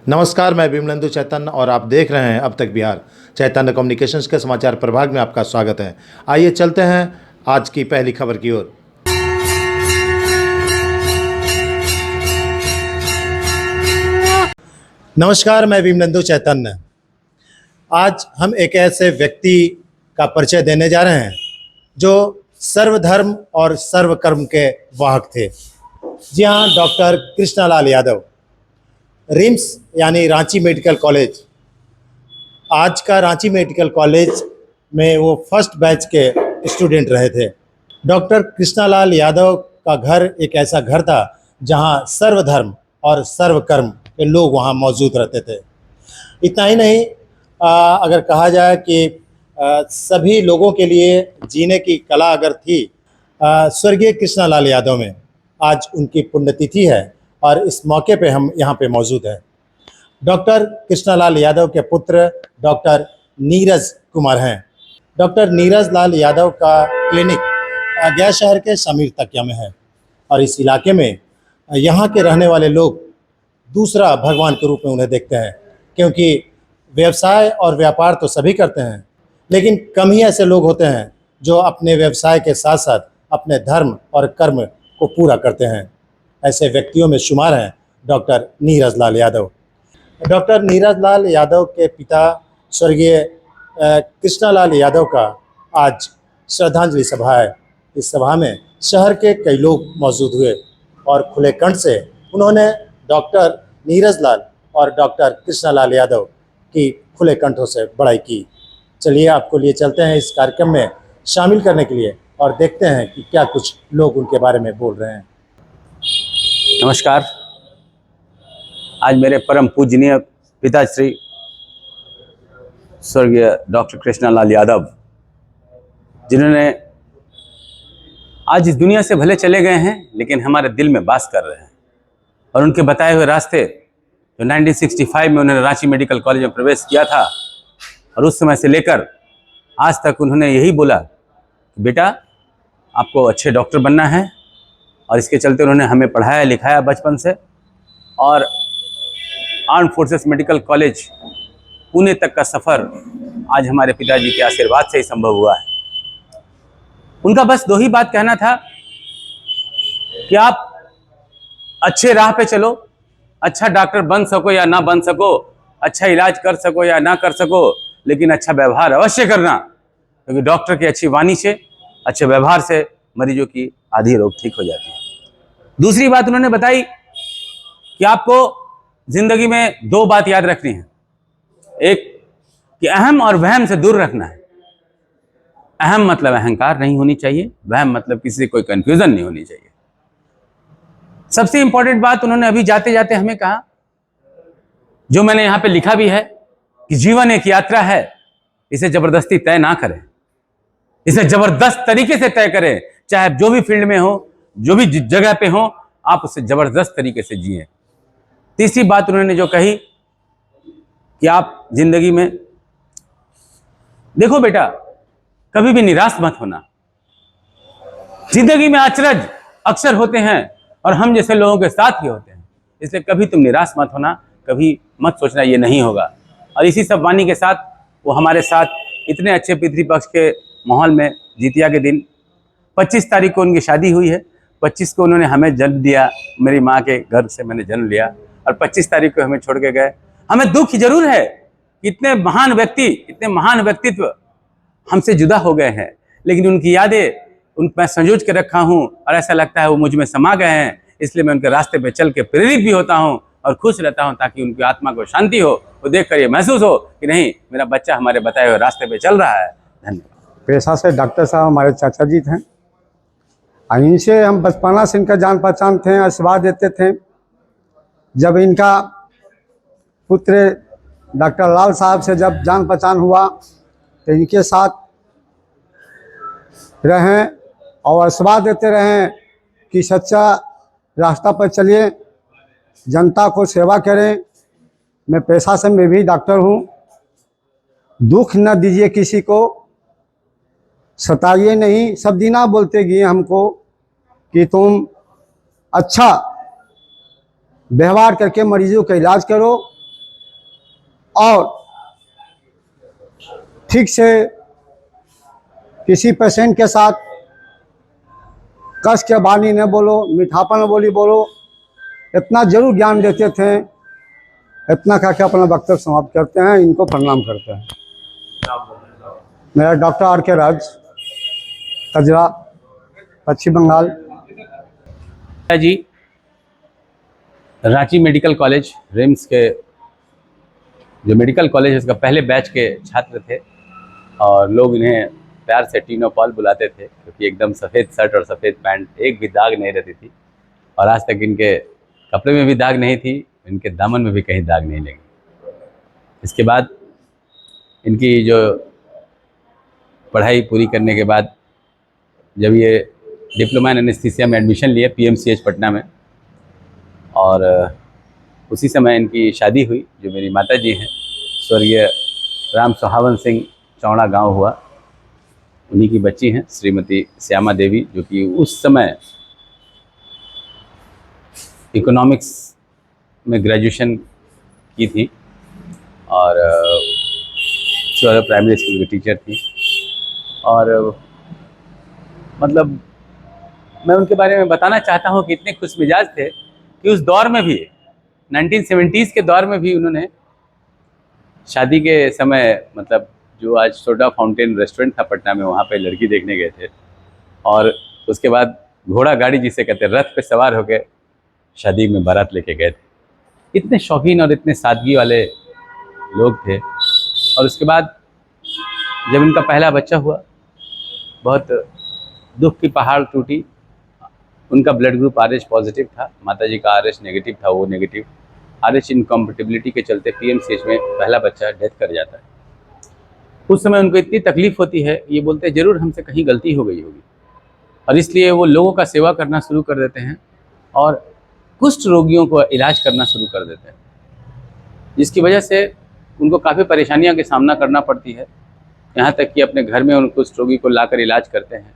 नमस्कार, मैं विमलेंदु चैतन्य और आप देख रहे हैं अब तक बिहार। चैतन्य कम्युनिकेशंस के समाचार प्रभाग में आपका स्वागत है। आइए चलते हैं आज की पहली खबर की ओर। नमस्कार, मैं विमलेंदु चैतन्य। आज हम एक ऐसे व्यक्ति का परिचय देने जा रहे हैं जो सर्वधर्म और सर्वकर्म के वाहक थे। जी हाँ, डॉक्टर कृष्णालाल यादव। रिम्स यानी रांची मेडिकल कॉलेज, आज का रांची मेडिकल कॉलेज में वो फर्स्ट बैच के स्टूडेंट रहे थे। डॉक्टर कृष्णालाल यादव का घर एक ऐसा घर था जहां सर्वधर्म और सर्वकर्म के लोग वहां मौजूद रहते थे। इतना ही नहीं, अगर कहा जाए कि सभी लोगों के लिए जीने की कला अगर थी, स्वर्गीय कृष्णालाल यादव में आज उनकी पुण्यतिथि है और इस मौके पे हम यहाँ पे मौजूद हैं। डॉक्टर कृष्णालाल यादव के पुत्र डॉक्टर नीरज कुमार हैं। डॉक्टर नीरज लाल यादव का क्लिनिक गया शहर के समीर तकिया में है और इस इलाके में यहाँ के रहने वाले लोग दूसरा भगवान के रूप में उन्हें देखते हैं, क्योंकि व्यवसाय और व्यापार तो सभी करते हैं, लेकिन कम ही ऐसे लोग होते हैं जो अपने व्यवसाय के साथ साथ अपने धर्म और कर्म को पूरा करते हैं। ऐसे व्यक्तियों में शुमार हैं डॉक्टर नीरज लाल यादव। डॉक्टर नीरज लाल यादव के पिता स्वर्गीय कृष्णालाल यादव का आज श्रद्धांजलि सभा है। इस सभा में शहर के कई लोग मौजूद हुए और खुले कंठ से उन्होंने डॉक्टर नीरज लाल और डॉक्टर कृष्णालाल यादव की खुले कंठों से बड़ाई की। चलिए आपको लिए चलते हैं इस कार्यक्रम में शामिल करने के लिए और देखते हैं कि क्या कुछ लोग उनके बारे में बोल रहे हैं। नमस्कार। आज मेरे परम पूजनीय पिताश्री स्वर्गीय डॉक्टर कृष्णालाल यादव, जिन्होंने आज इस दुनिया से भले चले गए हैं लेकिन हमारे दिल में वास कर रहे हैं, और उनके बताए हुए रास्ते जो 1965 में उन्होंने रांची मेडिकल कॉलेज में प्रवेश किया था और उस समय से लेकर आज तक उन्होंने यही बोला कि बेटा आपको अच्छे डॉक्टर बनना है, और इसके चलते उन्होंने हमें पढ़ाया लिखाया बचपन से, और arm forces medical college Pune तक का सफ़र आज हमारे पिताजी के आशीर्वाद से ही संभव हुआ है। उनका बस दो ही बात कहना था कि आप अच्छे राह पे चलो, अच्छा डॉक्टर बन सको या ना बन सको, अच्छा इलाज कर सको या ना कर सको, लेकिन अच्छा व्यवहार अवश्य करना, क्योंकि डॉक्टर की अच्छी वाणी से, अच्छे व्यवहार से मरीजों की आधी रोग ठीक हो जाती है। दूसरी बात उन्होंने बताई कि आपको जिंदगी में दो बात याद रखनी है। एक कि अहम और वहम से दूर रखना है। अहम मतलब अहंकार नहीं होनी चाहिए, वहम मतलब किसी से कोई कंफ्यूजन नहीं होनी चाहिए। सबसे इंपॉर्टेंट बात उन्होंने अभी जाते जाते हमें कहा, जो मैंने यहां पे लिखा भी है, कि जीवन एक यात्रा है, इसे जबरदस्ती तय ना करें, इसे जबरदस्त तरीके से तय करें। चाहे जो भी फील्ड में हो, जो भी जगह पे हो, आप उसे जबरदस्त तरीके से जिए। तीसरी बात उन्होंने जो कही कि आप जिंदगी में देखो बेटा, कभी भी निराश मत होना। जिंदगी में अचरज अक्सर होते हैं और हम जैसे लोगों के साथ ही होते हैं, इसलिए कभी तुम निराश मत होना, कभी मत सोचना ये नहीं होगा। और इसी सब वाणी के साथ वो हमारे साथ इतने अच्छे पितृपक्ष के माहौल में जितिया के दिन 25 तारीख को उनकी शादी हुई है। 25 को उन्होंने हमें जन्म दिया, मेरी माँ के गर्भ से मैंने जन्म लिया, और 25 तारीख को हमें छोड़ के गए। हमें दुख जरूर है कि इतने महान व्यक्ति, इतने महान व्यक्तित्व हमसे जुदा हो गए हैं, लेकिन उनकी यादें मैं संजोज के रखा हूँ और ऐसा लगता है वो मुझ में समा गए हैं। इसलिए मैं उनके रास्ते पे चल के प्रेरित भी होता हूँ और खुश रहता हूँ, ताकि उनकी आत्मा को शांति हो, वो देख कर ये महसूस हो कि नहीं, मेरा बच्चा हमारे बताए हुए रास्ते पे चल रहा है। धन्यवाद। पेशा से डॉक्टर साहब हमारे चाचा जी थे, इनसे हम बचपना से इनका जान पहचान थे, आशीर्वाद देते थे। जब इनका पुत्र डॉक्टर लाल साहब से जब जान पहचान हुआ तो इनके साथ रहें और आशीर्वाद देते रहें कि सच्चा रास्ता पर चलिए, जनता को सेवा करें। मैं पेशा से मैं भी डॉक्टर हूँ। दुख न दीजिए किसी को, सताइए नहीं। सब दिना बोलते गए हमको कि तुम अच्छा व्यवहार करके मरीजों का इलाज करो, और ठीक से किसी पेशेंट के साथ कस के वाणी न बोलो, मीठापन बोली बोलो, इतना जरूर ज्ञान देते थे। इतना कह के अपना वक्तव्य समाप्त करते हैं। इनको प्रणाम करते हैं। मेरा डॉक्टर आर के राज, कजरा, पश्चिम बंगाल। जी रांची मेडिकल कॉलेज रिम्स के जो मेडिकल कॉलेज है उसका पहले बैच के छात्र थे और लोग इन्हें प्यार से टीनो पॉल बुलाते थे क्योंकि एकदम सफ़ेद शर्ट और सफ़ेद पैंट, एक भी दाग नहीं रहती थी और आज तक इनके कपड़े में भी दाग नहीं थी, इनके दामन में भी कहीं दाग नहीं लगी। इसके बाद इनकी जो पढ़ाई पूरी करने के बाद जब ये डिप्लोमा इन एनेस्थीसिया में एडमिशन लिए पीएमसीएच पटना में, और उसी समय इनकी शादी हुई। जो मेरी माता जी हैं स्वर्गीय राम सुहावन सिंह चौड़ा गांव हुआ, उन्हीं की बच्ची हैं श्रीमती श्यामा देवी, जो कि उस समय इकोनॉमिक्स में ग्रेजुएशन की थी और प्राइमरी स्कूल की टीचर थी। और मतलब मैं उनके बारे में बताना चाहता हूँ कि इतने खुश मिजाज थे कि उस दौर में भी 1970s के दौर में भी उन्होंने शादी के समय मतलब जो आज सोडा फाउंटेन रेस्टोरेंट था पटना में, वहाँ पे लड़की देखने गए थे और उसके बाद घोड़ा गाड़ी जिसे कहते हैं रथ पे सवार होकर शादी में बारात लेके गए थे। इतने शौकीन और इतने सादगी वाले लोग थे। और उसके बाद जब इनका पहला बच्चा हुआ बहुत दुख की पहाड़ टूटी। उनका ब्लड ग्रुप RH पॉजिटिव था, माताजी का RH नेगेटिव था, वो नेगेटिव। RH इनकम्पेटिबिलिटी के चलते पीएमसीएच में पहला बच्चा डेथ कर जाता है। उस समय उनको इतनी तकलीफ होती है, ये बोलते हैं ज़रूर हमसे कहीं गलती हो गई होगी, और इसलिए वो लोगों का सेवा करना शुरू कर देते हैं और कुष्ठ रोगियों को इलाज करना शुरू कर देते हैं, जिसकी वजह से उनको काफ़ी परेशानियों का सामना करना पड़ती है। यहाँ तक कि अपने घर में उन कुष्ठ रोगी को लाकर इलाज करते हैं,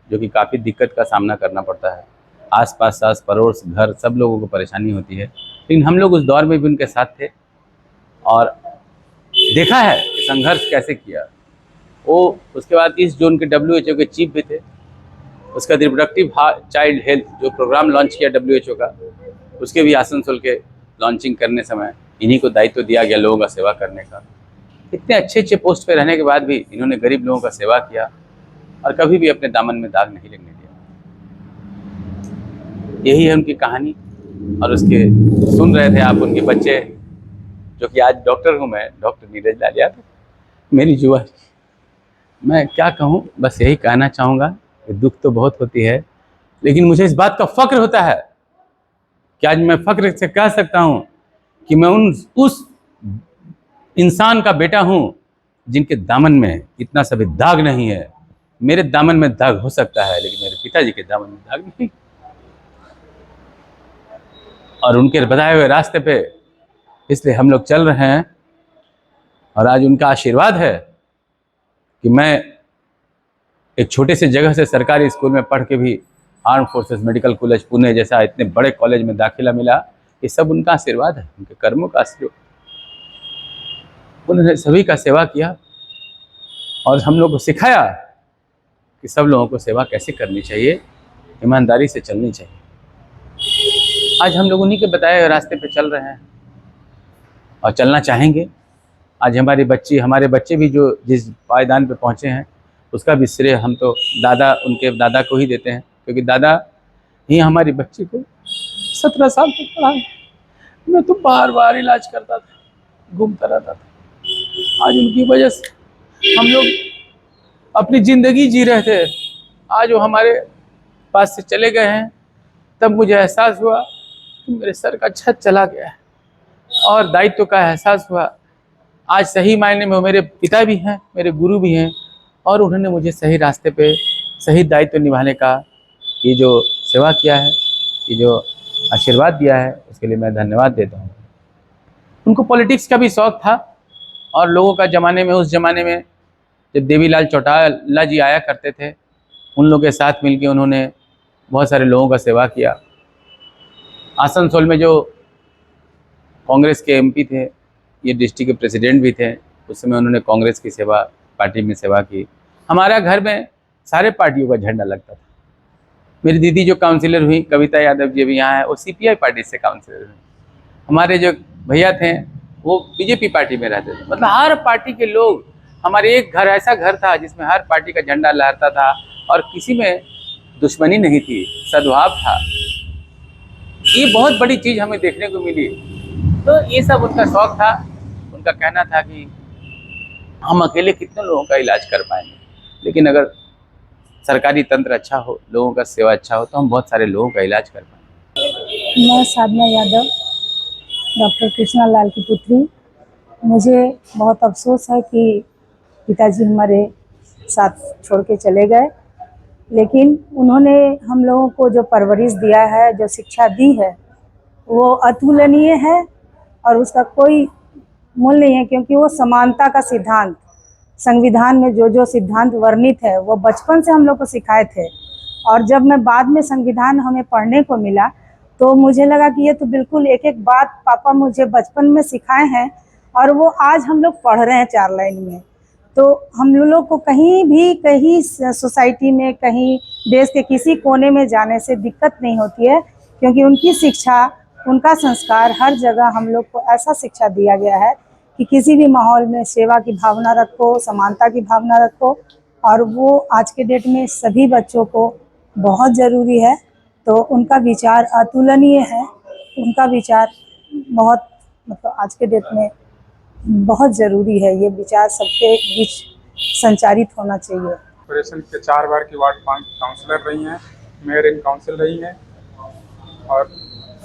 जो कि काफ़ी दिक्कत का सामना करना पड़ता है। आस-पास आस पड़ोस घर सब लोगों को परेशानी होती है, लेकिन हम लोग उस दौर में भी उनके साथ थे और देखा है कि संघर्ष कैसे किया वो। उसके बाद इस जो उनके WHO के चीफ भी थे, उसका रिप्रोडक्टिव चाइल्ड हेल्थ जो प्रोग्राम लॉन्च किया WHO का, उसके भी आसनसोल के लॉन्चिंग करने समय इन्हीं को दायित्व दिया गया लोगों का सेवा करने का। इतने अच्छे अच्छे पोस्ट पे रहने के बाद भी इन्होंने गरीब लोगों का सेवा किया और कभी भी अपने दामन में दाग नहीं लगने दिया। यही है उनकी कहानी। और उसके सुन रहे थे आप उनके बच्चे, जो कि आज डॉक्टर हूँ मैं, डॉक्टर नीरज लाल यादव, मेरी जुआ। मैं क्या कहूँ, बस यही कहना चाहूँगा कि दुख तो बहुत होती है, लेकिन मुझे इस बात का फ़ख्र होता है कि आज मैं फ़ख्र से कह सकता हूँ कि मैं उस इंसान का बेटा हूँ जिनके दामन में इतना सभी दाग नहीं है। मेरे दामन में दाग हो सकता है, लेकिन मेरे पिताजी के दामन में दाग नहीं। और उनके बताए हुए रास्ते पे इसलिए हम लोग चल रहे हैं। और आज उनका आशीर्वाद है कि मैं एक छोटे से जगह से सरकारी स्कूल में पढ़ के भी arm forces medical college Pune जैसा इतने बड़े कॉलेज में दाखिला मिला। ये सब उनका आशीर्वाद है, उनके कर्मों का आशीर्वाद। उन्होंने सभी का सेवा किया और हम लोग को सिखाया कि सब लोगों को सेवा कैसे करनी चाहिए, ईमानदारी से चलनी चाहिए। आज हम लोग उन्हीं के बताए हुए रास्ते पे चल रहे हैं और चलना चाहेंगे। आज हमारे बच्चे भी जो जिस पायदान पे पहुँचे हैं, उसका भी श्रेय हम तो उनके दादा को ही देते हैं, क्योंकि दादा ही हमारी बच्ची को 17 साल तक पढ़ाए। मैं तो बार बार इलाज करता था, घूमता रहता था। आज उनकी वजह से हम लोग अपनी ज़िंदगी जी रहे थे। आज वो हमारे पास से चले गए हैं, तब मुझे एहसास हुआ कि मेरे सर का छत चला गया है और दायित्व का एहसास हुआ। आज सही मायने में वो मेरे पिता भी हैं, मेरे गुरु भी हैं, और उन्होंने मुझे सही रास्ते पे सही दायित्व निभाने का ये जो सेवा किया है, ये जो आशीर्वाद दिया है, उसके लिए मैं धन्यवाद देता हूँ। उनको पॉलिटिक्स का भी शौक़ था और लोगों का ज़माने में, उस ज़माने में जब देवीलाल चौटाला जी आया करते थे, उन लोगों के साथ मिलके उन्होंने बहुत सारे लोगों का सेवा किया। आसनसोल में जो कांग्रेस के MP थे ये डिस्ट्रिक्ट के प्रेसिडेंट भी थे। उस समय उन्होंने कांग्रेस की सेवा, पार्टी में सेवा की। हमारा घर में सारे पार्टियों का झंडा लगता था। मेरी दीदी जो काउंसिलर हुई, कविता यादव जी भी यहाँ है, वो सीपीआई पार्टी से काउंसिलर हुई। हमारे जो भैया थे वो बीजेपी पार्टी में रहते थे। मतलब हर पार्टी के लोग, हमारे एक घर ऐसा घर था जिसमें हर पार्टी का झंडा लहरता था और किसी में दुश्मनी नहीं थी, सद्भाव था। ये बहुत बड़ी चीज़ हमें देखने को मिली। तो ये सब उनका शौक था। उनका कहना था कि हम अकेले कितने लोगों का इलाज कर पाएंगे, लेकिन अगर सरकारी तंत्र अच्छा हो, लोगों का सेवा अच्छा हो, तो हम बहुत सारे लोगों का इलाज कर पाएंगे। मैं साधना यादव, डॉक्टर कृष्णा लाल की पुत्री। मुझे बहुत अफसोस है कि पिताजी हमारे साथ छोड़ के चले गए, लेकिन उन्होंने हम लोगों को जो परवरिश दिया है, जो शिक्षा दी है, वो अतुलनीय है और उसका कोई मूल्य नहीं है। क्योंकि वो समानता का सिद्धांत, संविधान में जो जो सिद्धांत वर्णित है, वो बचपन से हम लोग को सिखाए थे। और जब मैं बाद में संविधान हमें पढ़ने को मिला, तो मुझे लगा कि ये तो बिल्कुल एक एक बात पापा मुझे बचपन में सिखाए हैं और वो आज हम लोग पढ़ रहे हैं 4 लाइन में। तो हम लोग को कहीं भी, कहीं सोसाइटी में, कहीं देश के किसी कोने में जाने से दिक्कत नहीं होती है, क्योंकि उनकी शिक्षा, उनका संस्कार, हर जगह हम लोग को ऐसा शिक्षा दिया गया है कि किसी भी माहौल में सेवा की भावना रखो, समानता की भावना रखो। और वो आज के डेट में सभी बच्चों को बहुत ज़रूरी है। तो उनका विचार अतुलनीय है। उनका विचार बहुत, मतलब आज के डेट में बहुत ज़रूरी है। ये विचार सबके बीच संचारित होना चाहिए। कॉर्पोरेशन के 4 बार की वार्ड काउंसलर रही हैं, मेयर इन काउंसिल रही हैं और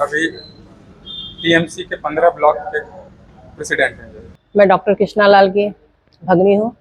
अभी टीएमसी के 15 ब्लॉक के प्रेसिडेंट हैं। मैं डॉक्टर कृष्णा लाल की भगनी हूँ।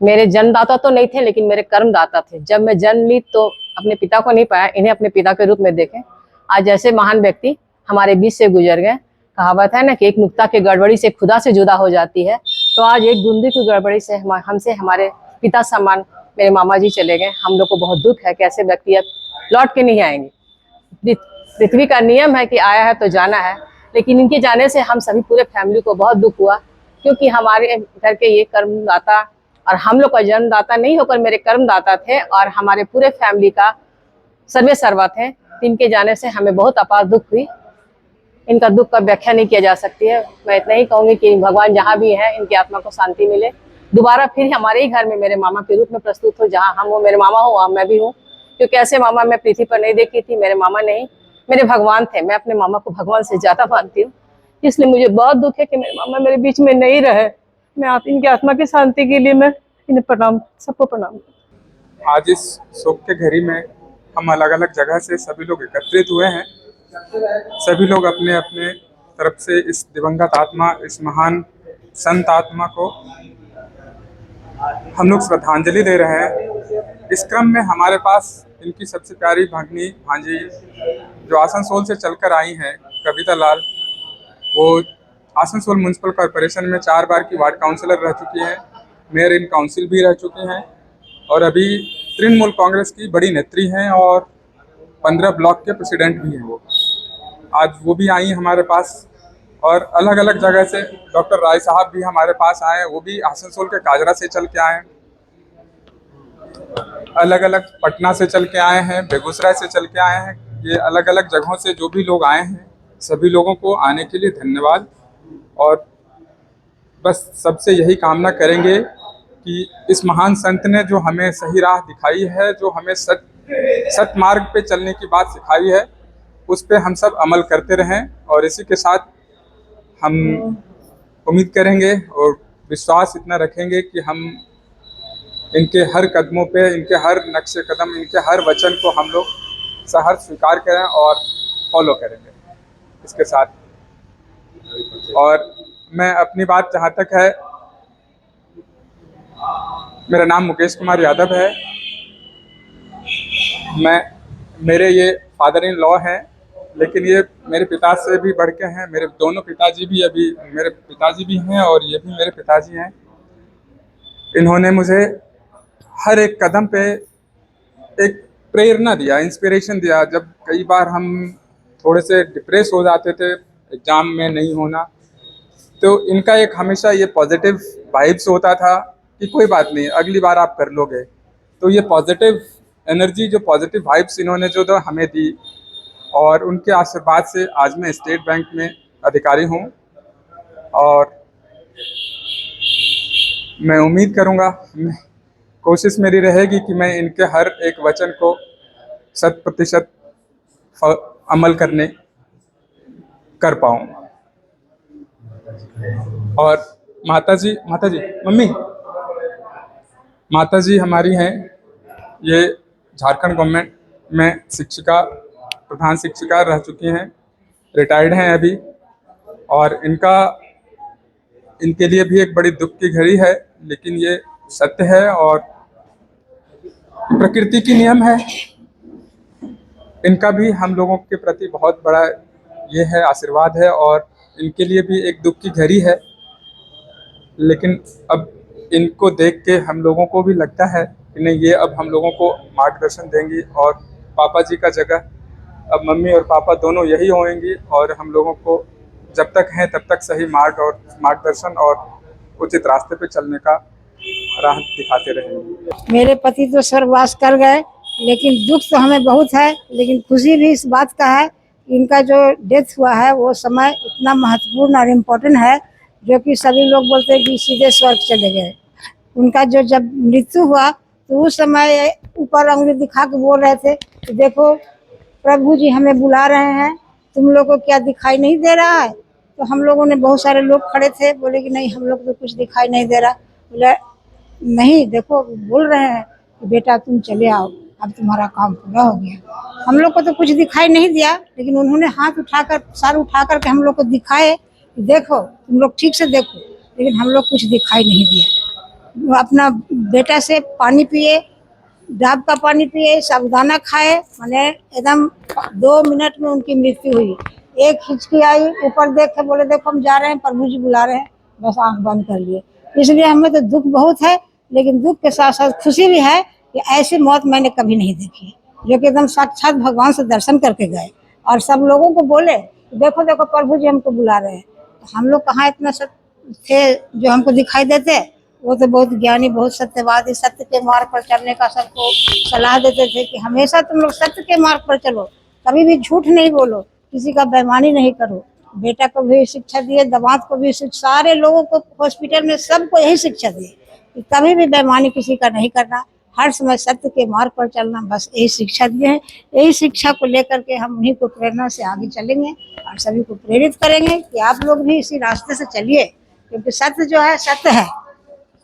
मेरे जन्मदाता तो नहीं थे, लेकिन मेरे कर्मदाता थे। जब मैं जन्म ली तो अपने पिता को नहीं पाया, इन्हें अपने पिता के रूप में देखें। आज ऐसे महान व्यक्ति हमारे बीच से गुजर गए। कहावत है ना कि एक नुक्ता की गड़बड़ी से खुदा से जुदा हो जाती है। तो आज एक बूंदी की गड़बड़ी से हमसे हमारे पिता समान मेरे मामा जी चले गए। हम लोग को बहुत दुख है कि ऐसे व्यक्ति अब लौट के नहीं आएंगे। पृथ्वी का नियम है कि आया है तो जाना है, लेकिन इनके जाने से हम सभी पूरे फैमिली को बहुत दुख हुआ। क्योंकि हमारे घर के ये कर्मदाता और हम लोग का जन्मदाता नहीं होकर मेरे कर्मदाता थे और हमारे पूरे फैमिली का सर्वे सर्वा थे। इनके जाने से हमें बहुत अपार दुख हुई। इनका दुख का व्याख्या नहीं किया जा सकती है। मैं इतना ही कहूँगी कि भगवान जहाँ भी है, इनकी आत्मा को शांति मिले। दोबारा फिर हमारे ही घर में मेरे मामा के रूप में प्रस्तुत हो, जहाँ हम हो, मेरे मामा हो, वहाँ मैं भी हूँ। क्योंकि ऐसे मामा मैं पृथ्वी पर नहीं देखी थी। मेरे मामा नहीं, मेरे भगवान थे। मैं अपने मामा को भगवान से ज़्यादा मानती हूँ। इसलिए मुझे बहुत दुख है कि मेरे मामा मेरे बीच में नहीं रहे। मैं इनकी आत्मा की शांति के लिए मैं इन्हें प्रणाम, सबको प्रणाम। आज इस शोक के घड़ी में हम अलग अलग जगह से सभी लोग एकत्रित हुए हैं। सभी लोग अपने अपने तरफ से इस दिवंगत आत्मा, इस महान संत आत्मा को हम लोग श्रद्धांजलि दे रहे हैं। इस क्रम में हमारे पास इनकी सबसे प्यारी भांजी जो आसनसोल से चलकर आई हैं, कविता लाल, वो आसनसोल म्युनिसिपल कॉर्पोरेशन में 4 बार की वार्ड काउंसिलर रह चुकी हैं, मेयर इन काउंसिल भी रह चुकी हैं और अभी तृणमूल कांग्रेस की बड़ी नेत्री हैं और 15 ब्लॉक के प्रेसिडेंट भी हैं। वो आज वो भी आई हमारे पास। और अलग अलग जगह से डॉक्टर राय साहब भी हमारे पास आए, वो भी आसनसोल के काजरा से चल के आए, अलग अलग पटना से चल के आए हैं, बेगूसराय से चल के आए हैं। ये अलग अलग जगहों से जो भी लोग आए हैं, सभी लोगों को आने के लिए धन्यवाद। और बस सबसे यही कामना करेंगे कि इस महान संत ने जो हमें सही राह दिखाई है, जो हमें सत मार्ग पे चलने की बात सिखाई है, उस पे हम सब अमल करते रहें। और इसी के साथ हम उम्मीद करेंगे और विश्वास इतना रखेंगे कि हम इनके हर कदमों पे, इनके हर नक्शे कदम, इनके हर वचन को हम लोग सहर्ष स्वीकार करें और फॉलो करेंगे इसके साथ। और मैं अपनी बात जहाँ तक है, मेरा नाम मुकेश कुमार यादव है। मेरे ये फादर इन लॉ हैं, लेकिन ये मेरे पिता से भी बढ़ के हैं। मेरे दोनों पिताजी भी अभी मेरे पिताजी भी हैं और ये भी मेरे पिताजी हैं। इन्होंने मुझे हर एक कदम पे एक प्रेरणा दिया, इंस्पिरेशन दिया। जब कई बार हम थोड़े से डिप्रेस हो जाते थे, एग्ज़ाम में नहीं होना, तो इनका एक हमेशा ये पॉजिटिव वाइब्स होता था कि कोई बात नहीं, अगली बार आप कर लोगे। तो ये पॉजिटिव एनर्जी, जो पॉजिटिव वाइब्स इन्होंने जो हमें दी, और उनके आशीर्वाद से आज मैं स्टेट बैंक में अधिकारी हूँ। और मैं उम्मीद करूँगा, कोशिश मेरी रहेगी कि मैं इनके हर एक वचन को 100% अमल कर पाऊँ। और माता जी हमारी हैं, ये झारखंड गवर्नमेंट में शिक्षिका, प्रधान शिक्षिका रह चुकी हैं, रिटायर्ड हैं अभी। और इनके लिए भी एक बड़ी दुख की घड़ी है, लेकिन ये सत्य है और प्रकृति की नियम है। इनका भी हम लोगों के प्रति बहुत बड़ा ये है आशीर्वाद है, और इनके लिए भी एक दुख की घड़ी है। लेकिन अब इनको देख के हम लोगों को भी लगता है कि नहीं, ये अब हम लोगों को मार्गदर्शन देंगी, और पापा जी का जगह अब मम्मी और पापा दोनों यही होंगी, और हम लोगों को जब तक हैं तब तक सही मार्गदर्शन और उचित रास्ते पे चलने का राह दिखाते रहेंगे। मेरे पति तो स्वर्गवास कर गए, लेकिन दुख तो हमें बहुत है, लेकिन खुशी भी इस बात का है कि इनका जो डेथ हुआ है वो समय इतना महत्वपूर्ण और इम्पोर्टेंट है, जो कि सभी लोग बोलते हैं कि सीधे स्वर्ग चले गए। उनका जब मृत्यु हुआ तो उस समय ऊपर उंगली दिखा के बोल रहे थे कि देखो प्रभु जी हमें बुला रहे हैं, तुम लोग को क्या दिखाई नहीं दे रहा है? तो हम लोगों ने, बहुत सारे लोग खड़े थे, बोले कि नहीं हम लोग तो कुछ दिखाई नहीं दे रहा। बोले नहीं, देखो बोल रहे हैं कि बेटा तुम चले आओ, अब तुम्हारा काम पूरा हो गया। हम लोग को तो कुछ दिखाई नहीं दिया, लेकिन उन्होंने हाथ उठाकर, सर उठाकर के हम लोग को दिखाए कि देखो तुम लोग ठीक से देखो, लेकिन हम लोग कुछ दिखाई नहीं दिया। वो अपना बेटा से पानी पिए, डाब का पानी पिए, साबुदाना खाए, मैंने एकदम 2 मिनट में उनकी मृत्यु हुई। एक हिचकी आई, ऊपर देख के बोले देखो हम जा रहे हैं, प्रभु जी बुला रहे हैं, बस आंख बंद कर लिए। इसलिए हमें तो दुख बहुत है, लेकिन दुख के साथ साथ खुशी भी है कि ऐसी मौत मैंने कभी नहीं देखी, जो कि एकदम साक्षात भगवान से दर्शन करके गए और सब लोगों को बोले देखो देखो प्रभु जी हमको बुला रहे हैं। तो हम लोग कहाँ इतना सब थे जो हमको दिखाई देते? वो तो बहुत ज्ञानी, बहुत सत्यवादी, सत्य के मार्ग पर चलने का सबको सलाह देते थे कि हमेशा तुम लोग सत्य के मार्ग पर चलो, कभी भी झूठ नहीं बोलो, किसी का बेईमानी नहीं करो। बेटा को भी शिक्षा दिए, दामाद को भी शिक्षा, सारे लोगों को हॉस्पिटल में सबको यही शिक्षा दिए कि कभी भी बेईमानी किसी का नहीं करना, हर समय सत्य के मार्ग पर चलना, बस यही शिक्षा दिए हैं। यही शिक्षा को लेकर के हम उन्हीं को प्रेरणा से आगे चलेंगे और सभी को प्रेरित करेंगे कि आप लोग भी इसी रास्ते से चलिए, क्योंकि सत्य जो है सत्य है,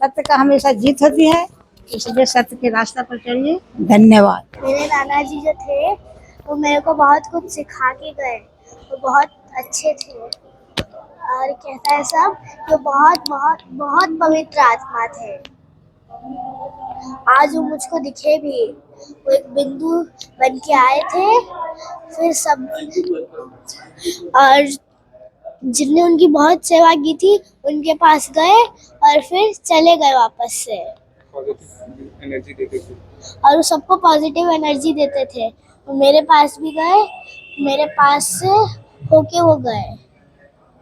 सत्य का हमेशा जीत होती है, इसलिए सत्य के रास्ते पर चलिए। धन्यवाद। मेरे नाना जी जो थे वो मेरे को बहुत कुछ सिखा के गए, वो बहुत अच्छे थे। और कैसा है सब, वो बहुत बहुत बहुत पवित्र आत्मा थे। आज वो मुझको दिखे भी, वो एक बिंदु बन के आए थे, फिर सब, और जिनने उनकी बहुत सेवा की थी उनके पास गए और फिर चले गए वापस से। पॉजिटिव एनर्जी देते थे और वो सबको पॉजिटिव एनर्जी देते थे। वो मेरे पास भी गए, मेरे पास से होके वो गए।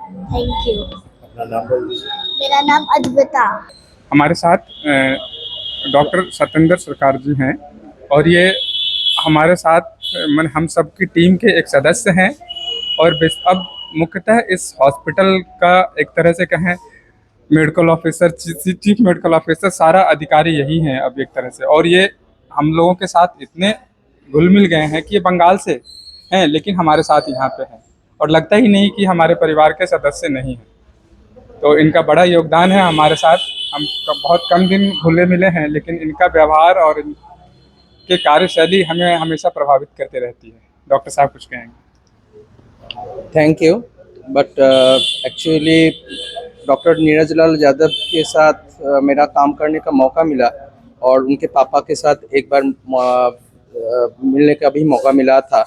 Thank you. मेरा नाम अद्विता। हमारे साथ डॉक्टर सत्येंद्र सरकार जी हैं, और ये हमारे साथ हम सब की टीम के एक सदस्य हैं। और अब मुख्यतः इस हॉस्पिटल का एक तरह से कहें medical officer, chief medical officer, सारा अधिकारी यही हैं अब एक तरह से। और ये हम लोगों के साथ इतने घुल मिल गए हैं कि ये बंगाल से हैं, लेकिन हमारे साथ यहाँ पे हैं, और लगता ही नहीं कि हमारे परिवार के सदस्य नहीं हैं। तो इनका बड़ा योगदान है हमारे साथ। हम बहुत कम दिन घुले मिले हैं, लेकिन इनका व्यवहार और इनके कार्यशैली हमें हमेशा प्रभावित करते रहती है। डॉक्टर साहब कुछ कहेंगे? Thank you. But actually doctor Neeraj Lal Yadav के साथ मेरा काम करने का मौका मिला, और उनके पापा के साथ एक बार मिलने का भी मौका मिला था।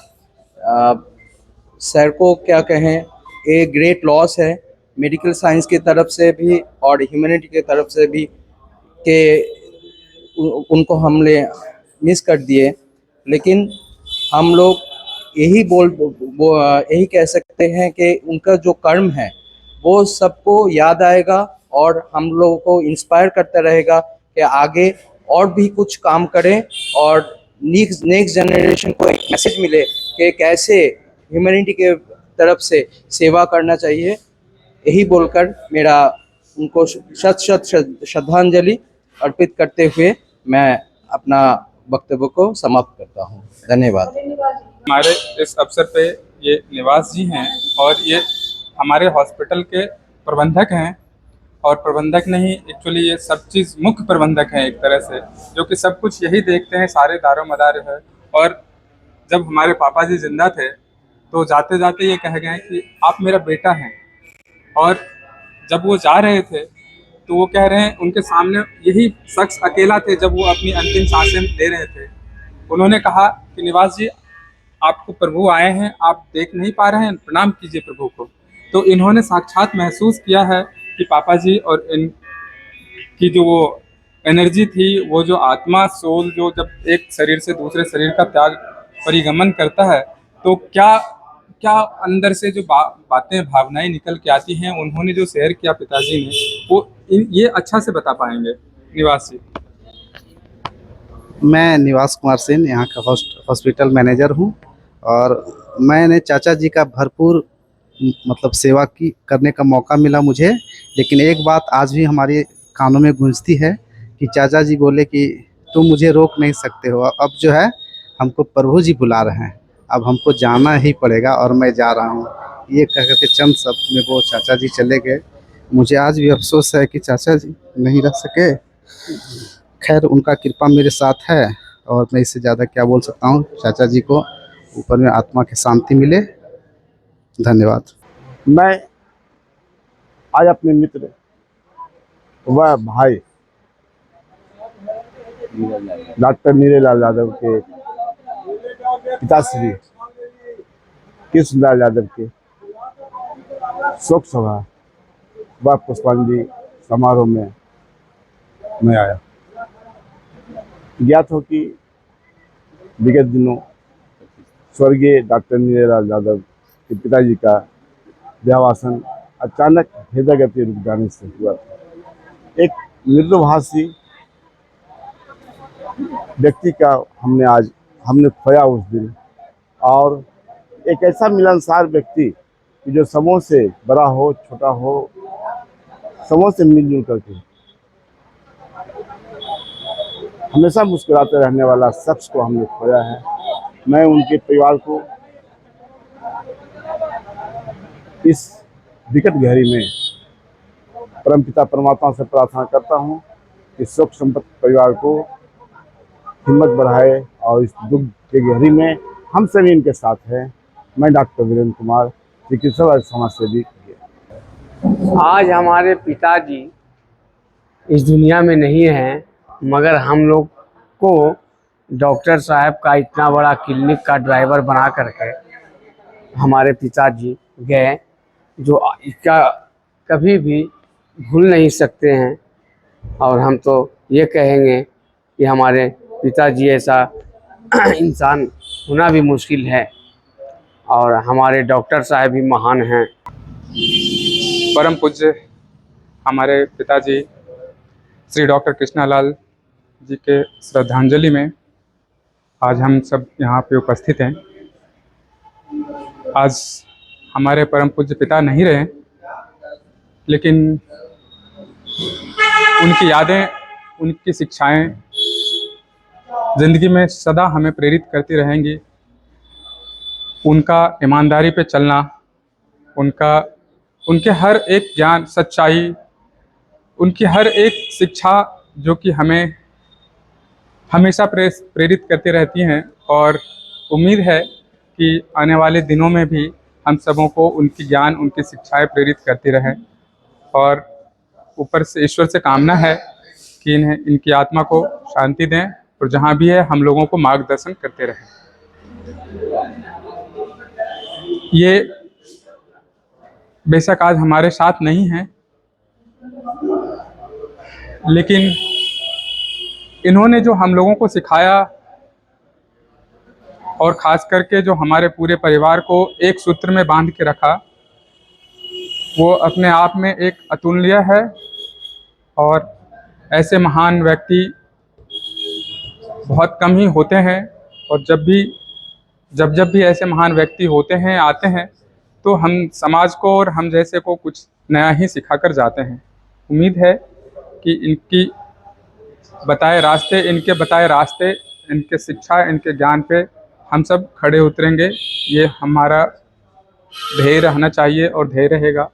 सर को क्या कहें, ए ग्रेट लॉस है मेडिकल साइंस की तरफ से भी और ह्यूमैनिटी की तरफ से भी, कि उनको हमने मिस कर दिए। लेकिन हम लोग यही कह सकते हैं कि उनका जो कर्म है वो सबको याद आएगा और हम लोगों को इंस्पायर करता रहेगा कि आगे और भी कुछ काम करें और नेक्स्ट जनरेशन को एक मैसेज मिले कि कैसे ह्यूमैनिटी के तरफ से सेवा करना चाहिए। यही बोलकर मेरा उनको शत शत श्रद्धांजलि अर्पित करते हुए मैं अपना वक्तव्य को समाप्त करता हूँ। धन्यवाद। हमारे इस अवसर पे ये निवास जी हैं और ये हमारे हॉस्पिटल के प्रबंधक हैं, और प्रबंधक नहीं, एक्चुअली ये सब चीज़ मुख्य प्रबंधक हैं एक तरह से, जो कि सब कुछ यही देखते हैं, सारे दारो मदार है। और जब हमारे पापा जी जिंदा थे तो जाते जाते ये कह गए कि आप मेरा बेटा हैं, और जब वो जा रहे थे तो वो कह रहे हैं उनके सामने यही शख्स अकेला थे जब वो अपनी अंतिम सांसें ले रहे थे। उन्होंने कहा कि निवास जी, आपको प्रभु आए हैं, आप देख नहीं पा रहे हैं, प्रणाम कीजिए प्रभु को। तो इन्होंने साक्षात महसूस किया है कि पापा जी और इनकी जो वो एनर्जी थी, वो जो आत्मा सोल जो जब एक शरीर से दूसरे शरीर का त्याग परिगमन करता है तो क्या क्या अंदर से जो बातें भावनाएं निकल के आती हैं, उन्होंने जो शेयर किया पिताजी ने, वो ये अच्छा से बता पाएंगे निवास जी। मैं निवास कुमार सेन यहाँ का हॉस्पिटल मैनेजर हूँ और मैंने चाचा जी का भरपूर मतलब सेवा की करने का मौका मिला मुझे। लेकिन एक बात आज भी हमारे कानों में गूंजती है कि चाचा जी बोले कि तुम मुझे रोक नहीं सकते हो, अब जो है हमको प्रभु जी बुला रहे हैं, अब हमको जाना ही पड़ेगा और मैं जा रहा हूँ। ये कह कर के चंद शब्द में वो चाचा जी चले गए। मुझे आज भी अफसोस है कि चाचा जी नहीं रह सके। खैर उनका कृपा मेरे साथ है और मैं इससे ज़्यादा क्या बोल सकता हूँ। चाचा जी को ऊपर में आत्मा की शांति मिले। धन्यवाद। मैं आज अपने मित्र व भाई डॉक्टर नीरेलाल यादव के पिताश्री कृष्णलाल यादव के शोक सभा व पुष्पांजलि समारोह में मैं आया। ज्ञात हो कि विगत दिनों स्वर्गीय डॉक्टर नीरेलाल यादव के पिताजी का देहावसान अचानक हृदयगति रुक जाने से हुआ था। एक मृदुभाषी व्यक्ति का हमने खोया उस दिन, और एक ऐसा मिलनसार व्यक्ति कि जो समूह से बड़ा हो छोटा हो, समूह से मिलजुल करके हमेशा मुस्कुराते रहने वाला शख्स को हमने खोया है। मैं उनके परिवार को इस विकट घड़ी में परमपिता परमात्मा से प्रार्थना करता हूं कि शोक संपन्न परिवार को हिम्मत बढ़ाए और इस दुख के घड़ी में हम सभी इनके साथ हैं। मैं डॉक्टर वीरेंद्र कुमार, चिकित्सक और समाज सेवी। आज हमारे पिताजी इस दुनिया में नहीं हैं, मगर हम लोग को डॉक्टर साहब का इतना बड़ा क्लिनिक का ड्राइवर बना करके हमारे पिताजी गए, जो इसका कभी भी भूल नहीं सकते हैं। और हम तो ये कहेंगे कि हमारे पिताजी ऐसा इंसान होना भी मुश्किल है, और हमारे डॉक्टर साहब भी महान हैं। परम पूज्य हमारे पिताजी श्री डॉक्टर कृष्णालाल जी के श्रद्धांजलि में आज हम सब यहाँ पे उपस्थित हैं। आज हमारे परम पूज्य पिता नहीं रहे, लेकिन उनकी यादें, उनकी शिक्षाएं ज़िंदगी में सदा हमें प्रेरित करती रहेंगी। उनका ईमानदारी पे चलना, उनके हर एक ज्ञान, सच्चाई, उनकी हर एक शिक्षा जो कि हमें हमेशा प्रेरित करती रहती हैं, और उम्मीद है कि आने वाले दिनों में भी हम सबों को उनकी ज्ञान, उनकी शिक्षाएं प्रेरित करती रहें। और ऊपर से ईश्वर से कामना है कि इनकी आत्मा को शांति दें, और जहाँ भी है हम लोगों को मार्गदर्शन करते रहें। ये बेशक आज हमारे साथ नहीं हैं, लेकिन इन्होंने जो हम लोगों को सिखाया, और ख़ास करके जो हमारे पूरे परिवार को एक सूत्र में बांध के रखा, वो अपने आप में एक अतुल्य है। और ऐसे महान व्यक्ति बहुत कम ही होते हैं, और जब भी ऐसे महान व्यक्ति होते हैं, आते हैं, तो हम समाज को और हम जैसे को कुछ नया ही सिखा कर जाते हैं। उम्मीद है कि इनके बताए रास्ते, इनके शिक्षा, इनके ज्ञान पे हम सब खड़े उतरेंगे। ये हमारा ध्येय रहना चाहिए और ध्येय रहेगा।